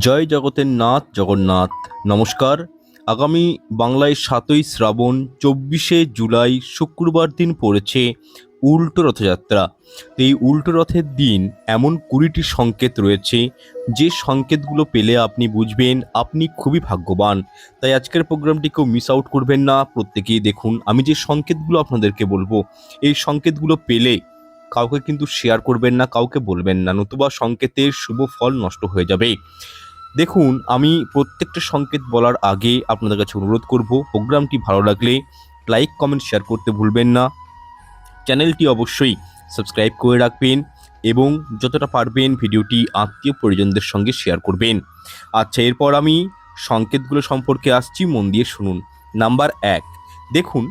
জয় জগতের নাথ জগন্নাথ। নমস্কার। আগামী বাংলায় ৭ই শ্রাবণ ২৪শে জুলাই শুক্রবার দিন পড়েছে উল্টো রথযাত্রা। তো এই উল্টো রথের দিন এমন ২০টি সংকেত রয়েছে, যে সংকেতগুলো পেলে আপনি বুঝবেন আপনি খুবই ভাগ্যবান। তাই আজকের প্রোগ্রামটি কেউ মিস আউট করবেন না, প্রত্যেকেই দেখুন। আমি যে সংকেতগুলো আপনাদেরকে বলবো, এই সংকেতগুলো পেলে কাউকে কিন্তু শেয়ার করবেন না, কাউকে বলবেন না, নতুবা সংকেতের শুভ ফল নষ্ট হয়ে যাবে। দেখুন, আমি প্রত্যেকটা সংকেত বলার আগে আপনাদের কাছে অনুরোধ করব, প্রোগ্রামটি ভালো লাগলে লাইক কমেন্ট শেয়ার করতে ভুলবেন না। চ্যানেলটি অবশ্যই সাবস্ক্রাইব করে রাখবেন এবং যতটা পারবেন ভিডিওটি আত্মীয় পরিজনদের সঙ্গে শেয়ার করবেন। আচ্ছা, এরপর আমি সংকেতগুলো সম্পর্কে আসছি, মন দিয়ে শুনুন। নাম্বার ১, দেখুন,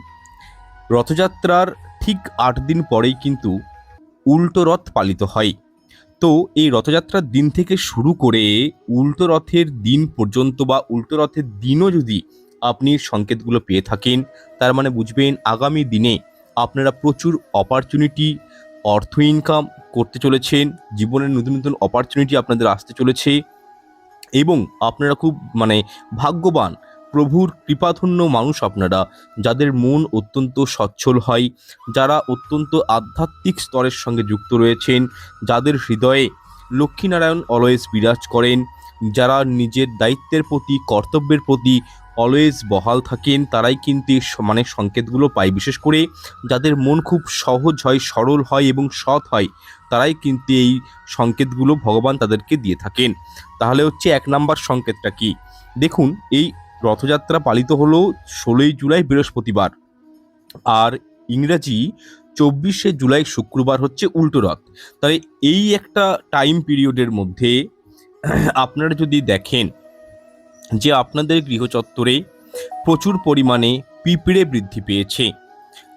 রথযাত্রার ঠিক ৮ দিন পরেই কিন্তু উল্টো রথ পালিত হয়। তো এই রথযাত্রার দিন থেকে শুরু করে উল্টো রথের দিন পর্যন্ত বা উল্টো রথের দিনও যদি আপনি সংকেতগুলো পেয়ে থাকেন, তার মানে বুঝবেন আগামী দিনে আপনারা প্রচুর অপরচুনিটি, অর্থ ইনকাম করতে চলেছেন। জীবনের নতুন নতুন অপরচুনিটি আপনাদের আসতে চলেছে এবং আপনারা খুব ভাগ্যবান, প্রভুর কৃপাধন্য মানুষ আপনারা, যাদের মন অত্যন্ত সচ্ছল হয়, যারা অত্যন্ত আধ্যাত্মিক স্তরের সঙ্গে যুক্ত রয়েছেন, যাদের হৃদয়ে লক্ষ্মীনারায়ণ অলওয়েজ বিরাজ করেন, যারা নিজের দায়িত্বের প্রতি, কর্তব্যের প্রতি অলওয়েজ বহাল থাকেন, তারাই কিন্তু এই সংকেতগুলো পায়। বিশেষ করে যাদের মন খুব সহজ হয়, সরল হয় এবং সৎ হয়, তারাই কিন্তু এই সংকেতগুলো ভগবান তাদেরকে দিয়ে থাকেন। তাহলে হচ্ছে ১ নাম্বার সংকেতটা কি? দেখুন, এই রথযাত্রা পালিত হলো ১৬ই জুলাই বৃহস্পতিবার, আর ইংরাজি ২৪শে জুলাই শুক্রবার হচ্ছে উল্টো রথ। তাই এই একটা টাইম পিরিয়ডের মধ্যে আপনারা যদি দেখেন যে আপনাদের গৃহচত্বরে প্রচুর পরিমাণে পিঁপড়ে বৃদ্ধি পেয়েছে,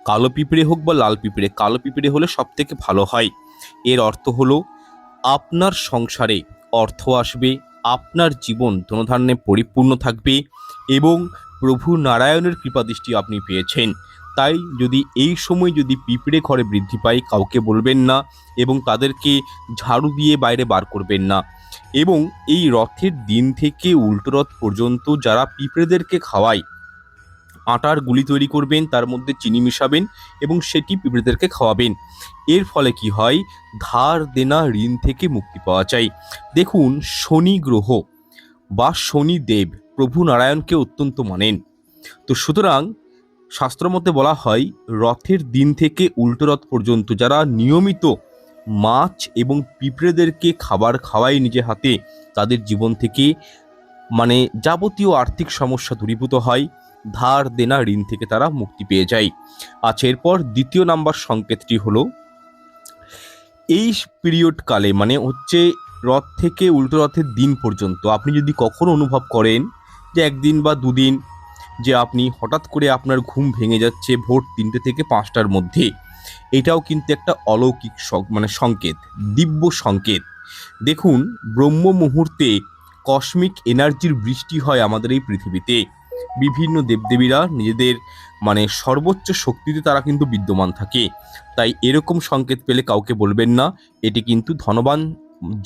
কালো পিঁপড়ে হোক বা লাল পিঁপড়ে, কালো পিঁপড়ে হলে সবথেকে ভালো হয়। এর অর্থ হলো আপনার সংসারে অর্থ আসবে, আপনার জীবন ধনধান্যে পরিপূর্ণ থাকবে এবং প্রভু নারায়ণের কৃপাদৃষ্টি আপনি পেয়েছেন। তাই যদি এই সময় যদি পিঁপড়ে ঘরে বৃদ্ধি পায়, কাউকে বলবেন না এবং তাদেরকে ঝাড়ু দিয়ে বাইরে বার করবেন না। এবং এই রথের দিন থেকে উল্টো রথ পর্যন্ত যারা পিঁপড়েদেরকে খাওয়ায়, আটার গুলি তৈরি করবেন, তার মধ্যে চিনি মিশাবেন এবং সেটি পিঁপড়েদেরকে খাওয়াবেন। এর ফলে কি হয়? ধার দেনা ঋণ থেকে মুক্তি পাওয়া যায়। দেখুন, শনি গ্রহ বা শনিদেব প্রভু নারায়ণকে অত্যন্ত মানেন। তো সুতরাং শাস্ত্রমতে বলা হয়, রথের দিন থেকে উল্টো রথ পর্যন্ত যারা নিয়মিত মাছ এবং পিঁপড়েদেরকে খাবার খাওয়ায় নিজে হাতে, তাদের জীবন থেকে যাবতীয় আর্থিক সমস্যা দূরীভূত হয়, ধার দেনা ঋণ থেকে তারা মুক্তি পেয়ে যায়। আচ্ছা, এরপর দ্বিতীয় নাম্বার সংকেতটি হলো, এই পিরিয়ড কালে হচ্ছে রথ থেকে উল্টো রথের দিন পর্যন্ত আপনি যদি কখনো অনুভব করেন যে ১ দিন বা ২ দিন যে আপনি হঠাৎ করে আপনার ঘুম ভেঙে যাচ্ছে ভোর ৩টে থেকে ৫টার মধ্যে, এটাও কিন্তু একটা অলৌকিক সংকেত, দিব্য সংকেত। দেখুন, ব্রহ্ম মুহূর্তে কসমিক এনার্জির বৃষ্টি হয় আমাদের এই পৃথিবীতে। বিভিন্ন দেবদেবীরা নিজেদের সর্বোচ্চ শক্তিতে তারা কিন্তু বিদ্যমান থাকে। তাই এরকম সংকেত পেলে কাউকে বলবেন না, এটি কিন্তু ধনবান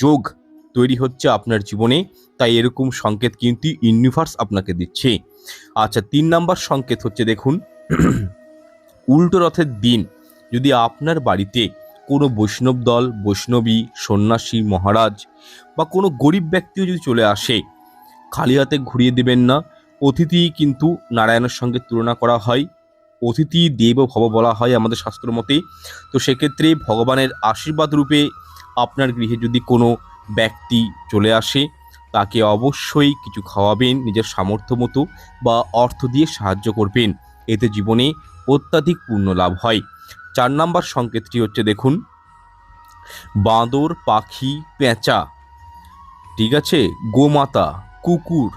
যোগ তৈরি হচ্ছে আপনার জীবনে। তাই এরকম সংকেত কিন্তু ইউনিভার্স আপনাকে দিচ্ছে। আচ্ছা, ৩ নাম্বার সংকেত হচ্ছে, দেখুন, উল্টো রথের দিন যদি আপনার বাড়িতে কোনো বৈষ্ণব দল, বৈষ্ণবী, সন্ন্যাসী, মহারাজ বা কোনো গরিব ব্যক্তিও যদি চলে আসে, খালি হাতে ঘুরিয়ে দেবেন না। অতিথি কিন্তু নারায়ণের সঙ্গে তুলনা করা হয়, অতিথি দেব ভব বলা হয় আমাদের শাস্ত্র মতে। তো সেক্ষেত্রে ভগবানের আশীর্বাদ রূপে আপনার গৃহে যদি কোনো ব্যক্তি চলে আসে, তাকে অবশ্যই কিছু খাওয়াবেন নিজের সামর্থ্য মতো বা অর্থ দিয়ে সাহায্য করবেন। এতে জীবনে অত্যাধিক পুণ্য লাভ হয়। ৪ নাম্বার সংকেতটি হচ্ছে, দেখুন, বাঁদর, পাখি, পেঁচা, ঠিক আছে, গোমাতা, কুকুর,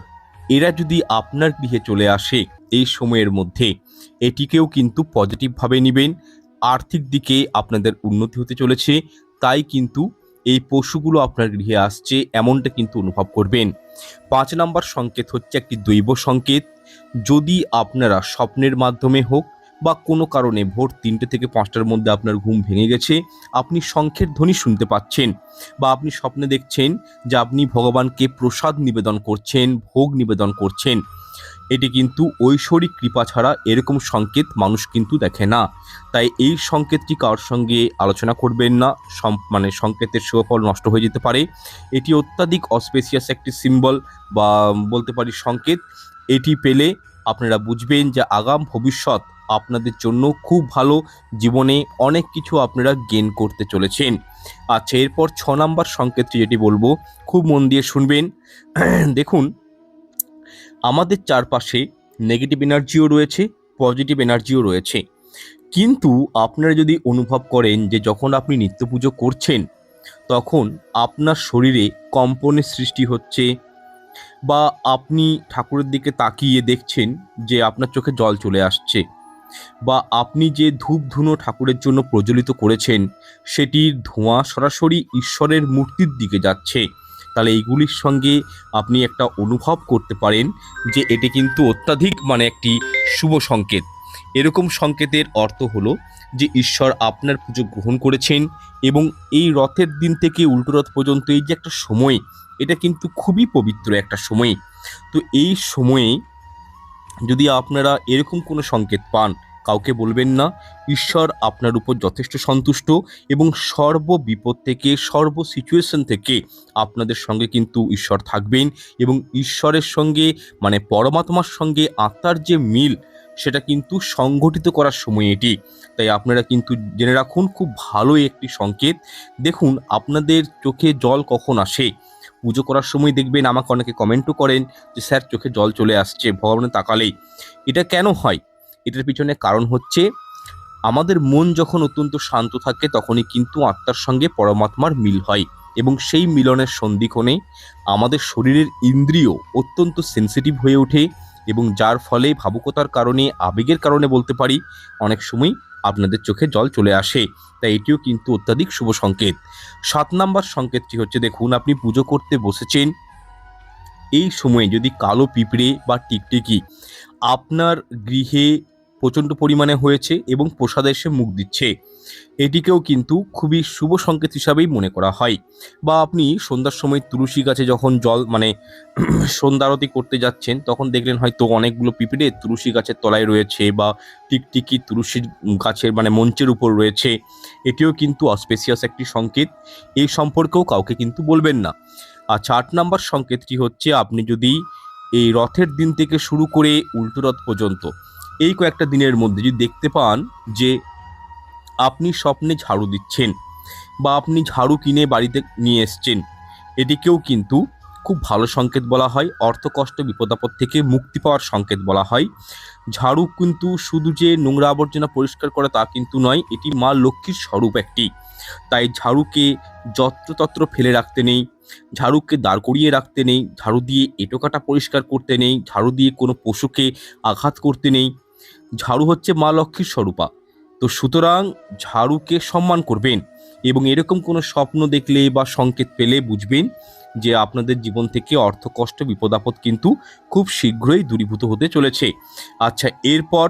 এরা যদি আপনার গৃহে চলে আসে এই সময়ের মধ্যে, এটিকেও কিন্তু পজিটিভভাবে নেবেন। আর্থিক দিকে আপনাদের উন্নতি হতে চলেছে, তাই কিন্তু এই পশুগুলো আপনার গৃহে আসছে এমনটা কিন্তু অনুভব করবেন। ৫ নাম্বার সংকেত হচ্ছে একটি দৈব সংকেত। যদি আপনারা স্বপ্নের মাধ্যমে হোক বা কোনো কারণে ভোর 3টে থেকে 5টার মধ্যে আপনার ঘুম ভেঙে গেছে, আপনি শঙ্খের ধ্বনি শুনতে পাচ্ছেন, বা আপনি স্বপ্নে দেখছেন যে আপনি ভগবানকে প্রসাদ নিবেদন করছেন, ভোগ নিবেদন করছেন, এটি কিন্তু ঐশ্বরিক কৃপা ছাড়া এরকম সংকেত মানুষ কিন্তু দেখে না। তাই এই সংকেতটি কারোর সঙ্গে আলোচনা করবেন না, সংকেতের শুভফল নষ্ট হয়ে যেতে পারে। এটি অত্যাধিক অস্পেসিয়াস একটি সিম্বল বা বলতে পারি সংকেত। এটি পেলে আপনারা বুঝবেন যে আগাম ভবিষ্যৎ আপনাদের জন্য খুব ভালো, জীবনে অনেক কিছু আপনারা গেইন করতে চলেছেন। আচ্ছা, এরপর 6 নাম্বার সংকেতটি যেটি বলবো, খুব মন দিয়ে শুনবেন। দেখুন, আমাদের চারপাশে নেগেটিভ এনার্জিও রয়েছে, পজিটিভ এনার্জিও রয়েছে, কিন্তু আপনারা যদি অনুভব করেন যে যখন আপনি নিত্য পুজো করছেন তখন আপনার শরীরে কম্পনের সৃষ্টি হচ্ছে, বা আপনি ঠাকুরের দিকে তাকিয়ে দেখছেন যে আপনার চোখে জল চলে আসছে, বা আপনি যে ধূপ ধুনো ঠাকুরের জন্য প্রজ্বলিত করেছেন সেটির ধোঁয়া সরাসরি ঈশ্বরের মূর্তির দিকে যাচ্ছে, তাহলে এইগুলির সঙ্গে আপনি একটা অনুভব করতে পারেন যে এটি কিন্তু অত্যাধিক একটি শুভ সংকেত। এরকম সংকেতের অর্থ হলো যে ঈশ্বর আপনার পুজো গ্রহণ করেছেন, এবং এই রথের দিন থেকে উল্টো রথ পর্যন্ত এই যে একটা সময়, এটা কিন্তু খুবই পবিত্র একটা সময়। তো এই সময়ে যদি আপনারা এরকম কোনো সংকেত পান, কাউকে বলবেন না। ঈশ্বর আপনার উপর যথেষ্ট সন্তুষ্ট, এবং সর্ব বিপদ থেকে, সর্ব সিচুয়েশন থেকে আপনাদের সঙ্গে কিন্তু ঈশ্বর থাকবেন, এবং ঈশ্বরের সঙ্গে পরমাত্মার সঙ্গে আত্মার যে মিল, সেটা কিন্তু সংগঠিত করার সময় এটি। তাই আপনারা কিন্তু জেনে রাখুন, খুব ভালো একটি সংকেত। দেখুন, আপনাদের চোখে জল কখন আসে? পুজো করার সময় দেখবেন আমাকে অনেকে কমেন্টও করেন যে স্যার চোখে জল চলে আসছে ভগবানের তাকালেই। এটা কেন হয়? এটার পিছনে কারণ হচ্ছে, আমাদের মন যখন অত্যন্ত শান্ত থাকে তখনই কিন্তু আত্মার সঙ্গে পরমাত্মার মিল হয়, এবং সেই মিলনের সন্ধিক্ষণে আমাদের শরীরের ইন্দ্রিয় অত্যন্ত সেন্সিটিভ হয়ে ওঠে, এবং যার ফলে ভাবুকতার কারণে, আবেগের কারণে বলতে পারি, অনেক সময় আপনাদের চোখে জল চলে আসে। তাই এটিও কিন্তু অত্যাধিক শুভ সংকেত। 7 নাম্বার সংকেতটি হচ্ছে, দেখুন আপনি পুজো করতে বসেছেন, এই সময়ে যদি কালো পিঁপড়ে বা টিকটিকি আপনার গৃহে প্রচণ্ড পরিমাণে হয়েছে এবং প্রসাদে এসে মুখ দিচ্ছে, এটিকেও কিন্তু খুবই শুভ সংকেত হিসাবেই মনে করা হয়। বা আপনি সন্ধ্যার সময় তুলসী গাছে যখন জল সন্ধ্যা আরতি করতে যাচ্ছেন, তখন দেখলেন হয়তো অনেকগুলো পিঁপড়ে তুলসী গাছের তলায় রয়েছে, বা টিকটিকি তুলসী গাছের মঞ্চের উপর রয়েছে, এটিও কিন্তু অস্পেসিয়াস একটি সংকেত। এই সম্পর্কেও কাউকে কিন্তু বলবেন না। আচ্ছা, 8 নাম্বার সংকেতটি হচ্ছে, আপনি যদি এই রথের দিন থেকে শুরু করে উল্টো রথ পর্যন্ত এই কয়েকটা দিনের মধ্যে যদি দেখতে পান যে আপনি স্বপ্নে ঝাড়ু দিচ্ছেন, বা আপনি ঝাড়ু কিনে বাড়িতে নিয়ে এসছেন, এটিকেও কিন্তু খুব ভালো সংকেত বলা হয়। অর্থকষ্ট বিপদাপদ থেকে মুক্তি পাওয়ার সংকেত বলা হয়। ঝাড়ু কিন্তু শুধু যে নোংরা আবর্জনা পরিষ্কার করে তা কিন্তু নয়, এটি মা লক্ষ্মীর স্বরূপ একটি। তাই ঝাড়ুকে যত্রতত্র ফেলে রাখতে নেই, ঝাড়ুকে দাঁড় করিয়ে রাখতে নেই, ঝাড়ু দিয়ে এঁটোকাটা পরিষ্কার করতে নেই, ঝাড়ু দিয়ে কোনো পশুকে আঘাত করতে নেই। ঝাড়ু হচ্ছে মা লক্ষ্মীর স্বরূপা। তো সুতরাং ঝাড়ুকে সম্মান করবেন, এবং এরকম কোনো স্বপ্ন দেখলে বা সংকেত পেলে বুঝবেন যে আপনাদের জীবন থেকে অর্থকষ্ট বিপদাপদ কিন্তু খুব শীঘ্রই দূরীভূত হতে চলেছে। আচ্ছা, এরপর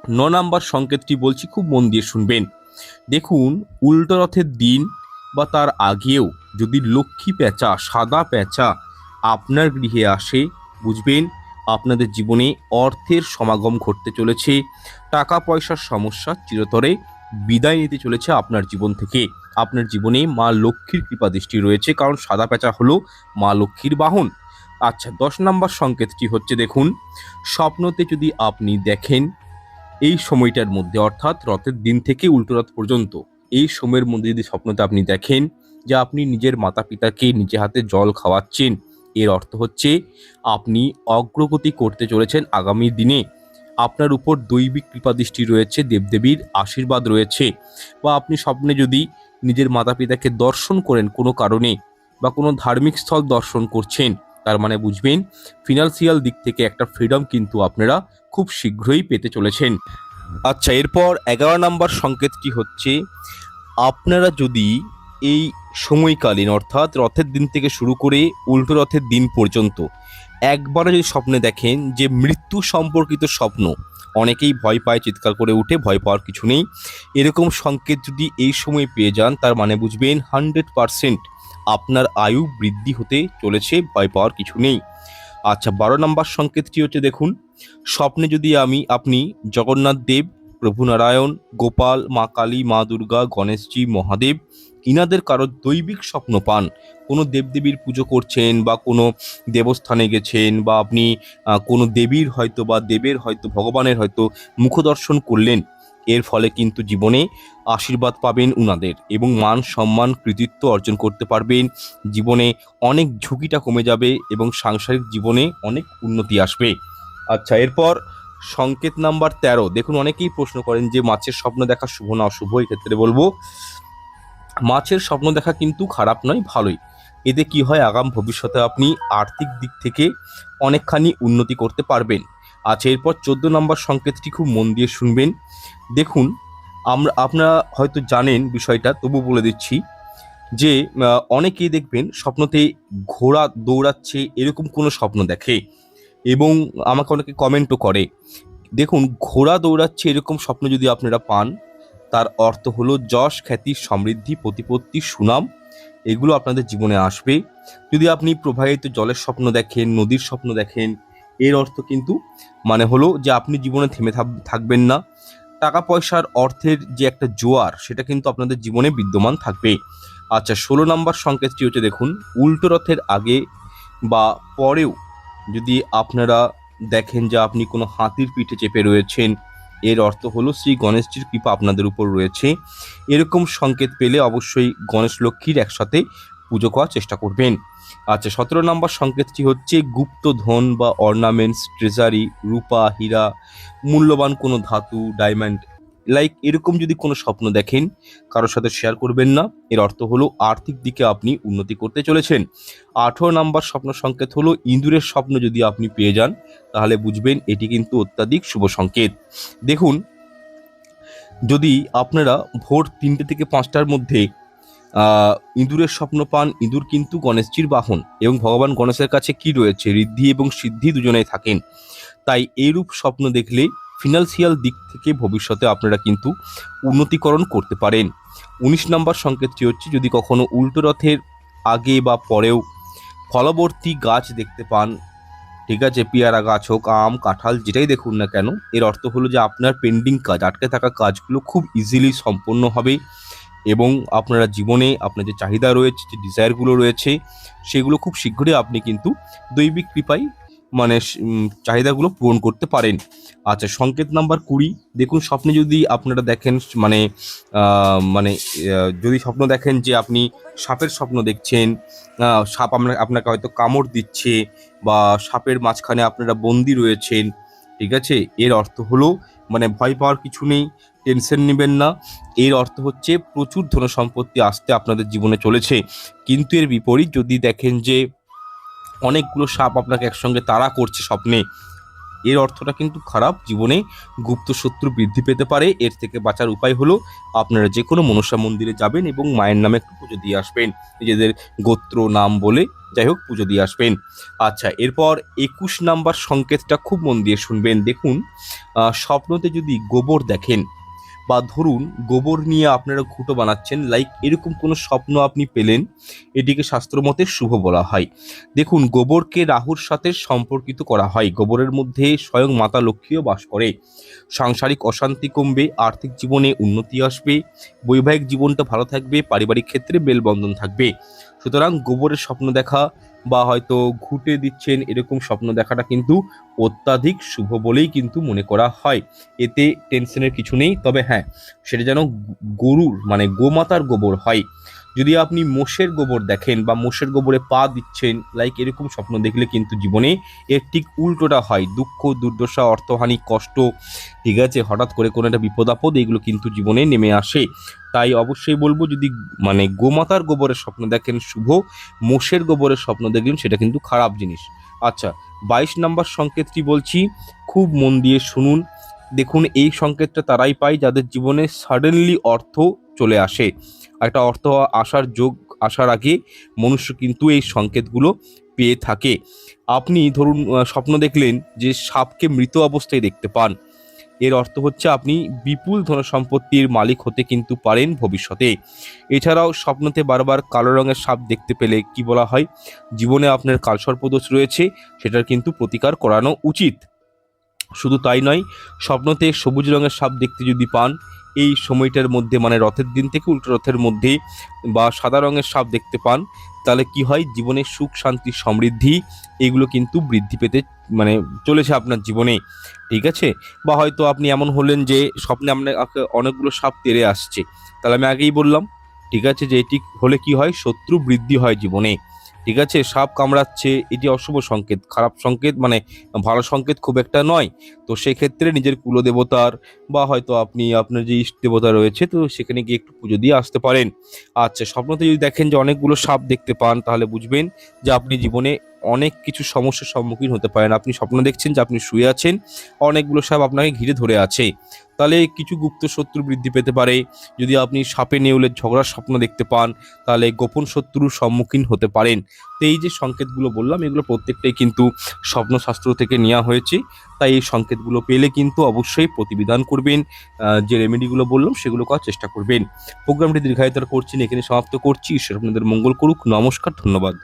9 নাম্বার সংকেতটি বলছি, খুব মন দিয়ে শুনবেন। দেখুন, উল্টো রথের দিন বা তার আগেও যদি লক্ষ্মী প্যাঁচা, সাদা প্যাঁচা আপনার গৃহে আসে, বুঝবেন আপনাদের জীবনে অর্থের সমাগম ঘটতে চলেছে। টাকা পয়সার সমস্যা চিরতরে বিদায় নিতে চলেছে আপনার জীবন থেকে। আপনার জীবনে মা লক্ষ্মীর কৃপা দৃষ্টি রয়েছে, কারণ সাদা প্যাঁচা হলো মা লক্ষ্মীর বাহন। আচ্ছা, 10 নাম্বার সংকেতটি হচ্ছে, দেখুন স্বপ্নতে যদি আপনি দেখেন এই সময়টার মধ্যে, অর্থাৎ রথের দিন থেকে উল্টো রথ পর্যন্ত এই সময়ের মধ্যে যদি স্বপ্নতে আপনি দেখেন যে আপনি নিজের মাতা পিতাকে নিজে হাতে জল খাওয়াচ্ছেন, এর অর্থ হচ্ছে আপনি অগ্রগতি করতে চলেছেন আগামী দিনে। আপনার উপর দৈবিক কৃপাদৃষ্টি রয়েছে, দেবদেবীর আশীর্বাদ রয়েছে। বা আপনি স্বপ্নে যদি নিজের মাতা পিতাকে দর্শন করেন কোনো কারণে, বা কোনো ধার্মিক স্থল দর্শন করছেন, তার বুঝবেন ফিনান্সিয়াল দিক থেকে একটা ফ্রিডম কিন্তু আপনারা খুব শীঘ্রই পেতে চলেছেন। আচ্ছা, এরপর 11 নাম্বার সংকেতটি হচ্ছে, আপনারা যদি এই সময়কালীন, অর্থাৎ রথের দিন থেকে শুরু করে উল্টো রথের দিন পর্যন্ত একবারও যদি স্বপ্নে দেখেন যে মৃত্যু সম্পর্কিত স্বপ্ন, অনেকেই ভয় পায়, চিৎকার করে উঠে, ভয় পাওয়ার কিছু নেই। এরকম সংকেত যদি এই সময় পেয়ে যান, তার মানে বুঝবেন 100% আপনার আয়ু বৃদ্ধি হতে চলেছে, ভয় পাওয়ার কিছু নেই। আচ্ছা, 12 নম্বর সংকেতটি হচ্ছে দেখুন, স্বপ্নে যদি আপনি জগন্নাথ দেব, প্রভু নারায়ণ, গোপাল, মা কালী, মা দুর্গা, গণেশজি, মহাদেব ইনাদের কারো দৈবিক স্বপ্ন পান, কোনো দেবদেবীর পুজো করছেন বা কোনো দেবস্থানে গেছেন, বা আপনি কোনো দেবীর হয়তো বা দেবের হয়তো ভগবানের হয়তো মুখদর্শন করলেন, এর ফলে কিন্তু জীবনে আশীর্বাদ পাবেন উনাদের এবং মান সম্মান কৃতিত্ব অর্জন করতে পারবেন। জীবনে অনেক ঝুঁকিটা কমে যাবে এবং সাংসারিক জীবনে অনেক উন্নতি আসবে। আচ্ছা, এরপর সংকেত নাম্বার 13। দেখুন, অনেকেই প্রশ্ন করেন যে মাছের স্বপ্ন দেখা শুভ না অশুভ। এক্ষেত্রে বলবো, মাছের স্বপ্ন দেখা কিন্তু খারাপ নয়, ভালোই। এতে কি হয়, আগাম ভবিষ্যতে আপনি আর্থিক দিক থেকে অনেকখানি উন্নতি করতে পারবেন। আচ্ছা, এরপর 14 নম্বর সংকেতটি খুব মন দিয়ে শুনবেন। দেখুন, আপনারা হয়তো জানেন বিষয়টা, তবু বলে দিচ্ছি যে অনেকেই দেখবেন স্বপ্নতে ঘোড়া দৌড়াচ্ছে এরকম কোনো স্বপ্ন দেখে এবং আমাকে অনেকে কমেন্টও করে। দেখুন, ঘোড়া দৌড়াচ্ছে এরকম স্বপ্ন যদি আপনারা পান, তার অর্থ হলো যশ, খ্যাতি, সমৃদ্ধি, প্রতিপত্তি, সুনাম এগুলো আপনাদের জীবনে আসবে। যদি আপনি প্রবাহিত জলের স্বপ্ন দেখেন, নদীর স্বপ্ন দেখেন, এর অর্থ কিন্তু মানে হলো যে আপনি জীবনে থেমে থাকবেন না। টাকা পয়সার অর্থের যে একটা জোয়ার, সেটা কিন্তু আপনাদের জীবনে বিদ্যমান থাকবে। আচ্ছা, 16 নম্বর সংকেতটি হচ্ছে দেখুন, উল্টো রথের আগে বা পরেও যদি আপনারা দেখেন যে আপনি কোনো হাতির পিঠে চেপে রয়েছেন, এর অর্থ হলো শ্রী গণেশজির কৃপা আপনাদের উপর রয়েছে। এরকম সংকেত পেলে অবশ্যই গণেশ লক্ষ্মীর একসাথে পুজো করার চেষ্টা করবেন। আচ্ছা, 17 নম্বর সংকেতটি হচ্ছে গুপ্ত ধন বা অর্নামেন্টস, ট্রেজারি, রূপা, হীরা, মূল্যবান কোনো ধাতু, ডায়মন্ড এরকম যদি কোনো স্বপ্ন দেখেন, কারোর সাথে শেয়ার করবেন না। এর অর্থ হলো আর্থিক দিকে আপনি উন্নতি করতে চলেছেন। 18 নম্বর স্বপ্ন সংকেত হলো ইঁদুরের স্বপ্ন যদি আপনি পেয়ে যান, তাহলে বুঝবেন এটি কিন্তু অত্যাধিক শুভ সংকেত। দেখুন, যদি আপনারা ভোর 3টে থেকে 5টার মধ্যে ইঁদুরের স্বপ্ন পান, ইঁদুর কিন্তু গণেশজির বাহন এবং ভগবান গণেশের কাছে কি রয়েছে, ঋদ্ধি এবং সিদ্ধি দুজনেই থাকেন। তাই এইরূপ স্বপ্ন দেখলে ফিনান্সিয়াল দিক থেকে ভবিষ্যতে আপনারা কিন্তু উন্নতিকরণ করতে পারেন। 19 নম্বর সংকেতটি হচ্ছে, যদি কখনো উল্টো রথের আগে বা পরেও ফলবর্তী গাছ দেখতে পান, ঠিক আছে, পেয়ারা গাছ হোক, আম, কাঁঠাল, যেটাই দেখুন না কেন, এর অর্থ হলো যে আপনার পেন্ডিং কাজ, আটকে থাকা কাজগুলো খুব ইজিলি সম্পন্ন হবে এবং আপনারা জীবনে আপনার যে চাহিদা রয়েছে, যে ডিজায়ারগুলো রয়েছে, সেগুলো খুব শীঘ্রই আপনি কিন্তু দৈবিক কৃপায় মানে চাহিদাগুলো পূরণ করতে পারেন। আচ্ছা, সংকেত নাম্বার 20। দেখুন, স্বপ্নে যদি আপনারা দেখেন যদি স্বপ্ন দেখেন যে আপনি সাপের স্বপ্ন দেখছেন, সাপ আপনাকে হয়তো কামড় দিচ্ছে বা সাপের মাঝখানে আপনারা বন্দি রয়েছেন, ঠিক আছে, এর অর্থ হলো মানে ভয় পাওয়ার কিছু নেই, টেনশন নেবেন না। এর অর্থ হচ্ছে প্রচুর ধন সম্পত্তি আসতে আপনাদের জীবনে চলেছে। কিন্তু এর বিপরীত যদি দেখেন যে অনেকগুলো সাপ আপনাকে একসঙ্গে তাড়া করছে স্বপ্নে, এর অর্থটা কিন্তু খারাপ, জীবনে গুপ্ত শত্রু বৃদ্ধি পেতে পারে। এর থেকে বাঁচার উপায় হলো আপনারা যে কোনো মনসা মন্দিরে যাবেন এবং মায়ের নামে একটু পুজো দিয়ে আসবেন, নিজেদের গোত্র নাম বলে যাই হোক পুজো দিয়ে আসবেন। আচ্ছা, এরপর 21 নম্বর সংকেতটা খুব মন দিয়ে শুনবেন। দেখুন, স্বপ্নতে যদি গোবর দেখেন বা ধরুন গোবর নিয়ে আপনারা ঘুঁটো বানাচ্ছেন, এরকম কোনো স্বপ্ন আপনি পেলেন, এটিকে শাস্ত্রমতে শুভ বলা হয়। দেখুন, গোবরকে রাহুর সাথে সম্পর্কিত করা হয়। গোবরের মধ্যে স্বয়ং মাতা লক্ষ্মীও বাস করে। সাংসারিক অশান্তি কমবে, আর্থিক জীবনে উন্নতি আসবে, বৈবাহিক জীবনটা ভালো থাকবে, পারিবারিক ক্ষেত্রে মেলবন্ধন থাকবে। সুতরাং গোবরের স্বপ্ন দেখা বা হয়তো ঘুঁটে দিচ্ছেন এরকম স্বপ্ন দেখাটা কিন্তু অত্যাধিক শুভ বলেই কিন্তু মনে করা হয়। এতে টেনশনের কিছু নেই, তবে হ্যাঁ, সেটা যেন গরুর মানে গোমাতার গোবর হয়। যদি আপনি মোষের গোবর দেখেন বা মোষের গোবরে পা দিচ্ছেন, এরকম স্বপ্ন দেখলে কিন্তু জীবনে এর ঠিক উল্টোটা হয়, দুঃখ, দুর্দশা, অর্থহানি, কষ্ট, ঠিক আছে, হঠাৎ করে কোনো একটা বিপদ আপদ এগুলো কিন্তু জীবনে নেমে আসে। তাই অবশ্যই বলবো, যদি গোমাতার গোবরের স্বপ্ন দেখেন শুভ, মোষের গোবরের স্বপ্ন দেখলেন সেটা কিন্তু খারাপ জিনিস। আচ্ছা, 22 নম্বর সংকেতটি বলছি, খুব মন দিয়ে শুনুন। দেখুন, এই সংকেতটা তারাই পায় যাদের জীবনে সাডেনলি অর্থ চলে আসে। একটা অর্থ আসার যোগ আসার আগে মনুষ্য কিন্তু এই সংকেতগুলো পেয়ে থাকে। আপনি ধরুন স্বপ্ন দেখলেন যে সাপকে মৃত অবস্থায় দেখতে পান, এর অর্থ হচ্ছে আপনি বিপুল ধনসম্পত্তির মালিক হতে কিন্তু পারেন ভবিষ্যতে। এছাড়াও স্বপ্নতে বারবার কালো রঙের সাপ দেখতে পেলে কি বলা হয়, জীবনে আপনার কালসর্পদোষ রয়েছে, সেটার কিন্তু প্রতিকার করানো উচিত। শুধু তাই নয়, স্বপ্নতে সবুজ রঙের সাপ দেখতে যদি পান, এই সময়টার মধ্যে মানে রথের দিন থেকে উল্টো রথের মধ্যে বা সাদা রঙের সাপ দেখতে পান, তাহলে কি হয়, জীবনে সুখ শান্তি সমৃদ্ধি এগুলো কিন্তু বৃদ্ধি পেতে মানে চলেছে আপনার জীবনে। ঠিক আছে? বা হয়তো আপনি এমন হলেন যে স্বপ্নে আপনাকে অনেকগুলো সাপ তেড়ে আসছে, তাহলে আমি আগেই বললাম, ঠিক আছে, যে এটি হলে কি হয়, শত্রু বৃদ্ধি হয় জীবনে। ঠিক আছে? সাপ কামড়াচ্ছে, এটি অশুভ সংকেত, খারাপ সংকেত, মানে ভালো সংকেত খুব একটা নয়। তো সেক্ষেত্রে নিজের কুলদেবতার বা হয়তো আপনি আপনার যে ইষ্ট দেবতা রয়েছে, তো সেখানে গিয়ে একটু পুজো দিয়ে আসতে পারেন। আচ্ছা, স্বপ্নতে যদি দেখেন যে অনেকগুলো সাপ দেখতে পান, তাহলে বুঝবেন যে আপনি জীবনে অনেক কিছু সমস্যার সম্মুখীন হতে পারেন। আপনি স্বপ্ন দেখছেন যে আপনি শুয়ে আছেন, অনেকগুলো সাপ আপনাকে ঘিরে ধরে আছে, তাহলে কিছু গুপ্ত শত্রু বৃদ্ধি পেতে পারে। যদি আপনি সাপে নেউলের ঝগড়ার স্বপ্ন দেখতে পান, তাহলে গোপন শত্রুর সম্মুখীন হতে পারেন। তো এই যে সংকেতগুলো বললাম, এগুলো প্রত্যেকটাই কিন্তু স্বপ্নশাস্ত্র থেকে নেওয়া হয়েছে। তাই এই সংকেতগুলো পেলে কিন্তু অবশ্যই প্রতিবিধান করবেন, যে রেমেডিগুলো বললাম সেগুলো করার চেষ্টা করবেন। প্রোগ্রামটি দীর্ঘায়িত করছি না, এখানে সমাপ্ত করছি। ঈশ্বর আপনাদের মঙ্গল করুক। নমস্কার, ধন্যবাদ।